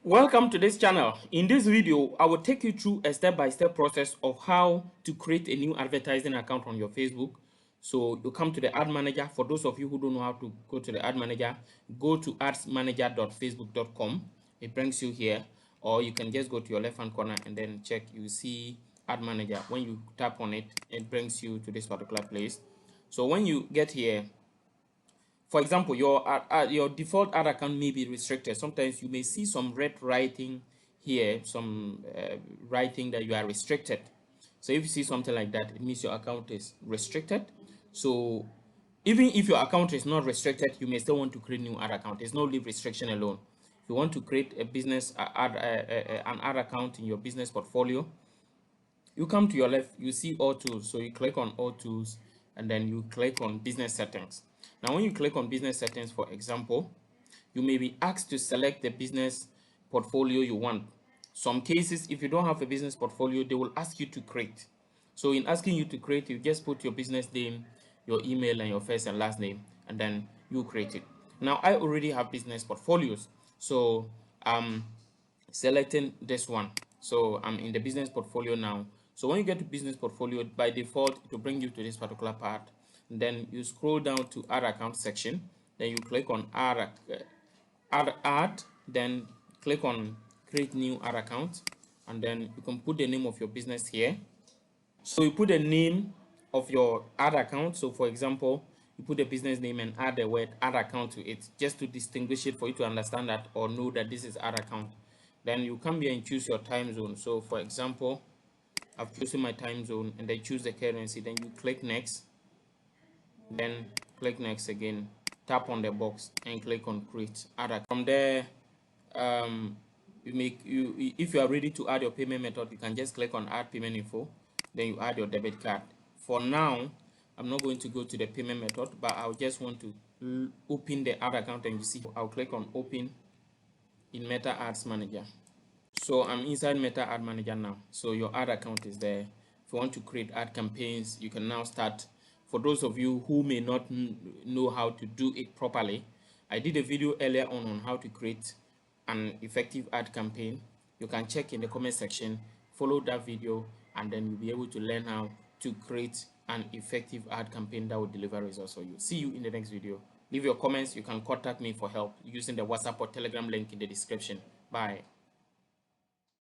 Welcome to this channel. In this video, I will take you through a step-by-step process of how to create a new advertising account on your Facebook. So you come to the ad manager. For those of you who don't know how to go to the ad manager, go to adsmanager.facebook.com. It brings you here, or you can just go to your left-hand corner and then check. You see ad manager. When you tap on it, it brings you to this particular place. So when you get here, for example, your default ad account may be restricted. Sometimes you may see some red writing here, some writing that you are restricted. So if you see something like that, it means your account is restricted. So even if your account is not restricted, you may still want to create new ad account. There's no leave restriction alone. If you want to create a business an ad account in your business portfolio, you come to your left, you see all tools. So you click on all tools and then you click on business settings. Now when you click on business settings, for example, you may be asked to select the business portfolio you want. Some cases, if you don't have a business portfolio, they will ask you to create. So in asking you to create, you just put your business name, your email, and your first and last name, and then you create it. Now I already have business portfolios, so I'm selecting this one. So I'm in the business portfolio now. So when you get to business portfolio, by default it will bring you to this particular part. And then you scroll down to add account section, then you click on add, then click on create new ad account, and then you can put the name of your business here. So you put the name of your ad account. So for example, you put the business name and add the word ad account to it, just to distinguish it, for you to understand that or know that this is ad account. Then you come here and choose your time zone. So for example, I've chosen my time zone, and then choose the currency. Then you click next, then click next again, tap on the box and click on create ad account. From there, if you are ready to add your payment method, you can just click on add payment info, then you add your debit card. For now, I'm not going to go to the payment method, but I'll just want to open the ad account, and you see I'll click on open in Meta Ads Manager. So I'm inside Meta Ad Manager now. So your ad account is there. If you want to create ad campaigns, you can now start. For those of you who may not know how to do it properly, I did a video earlier on how to create an effective ad campaign. You can check in the comment section, follow that video, and then you'll be able to learn how to create an effective ad campaign that will deliver results for you. See you in the next video. Leave your comments. You can contact me for help using the WhatsApp or Telegram link in the description. Bye.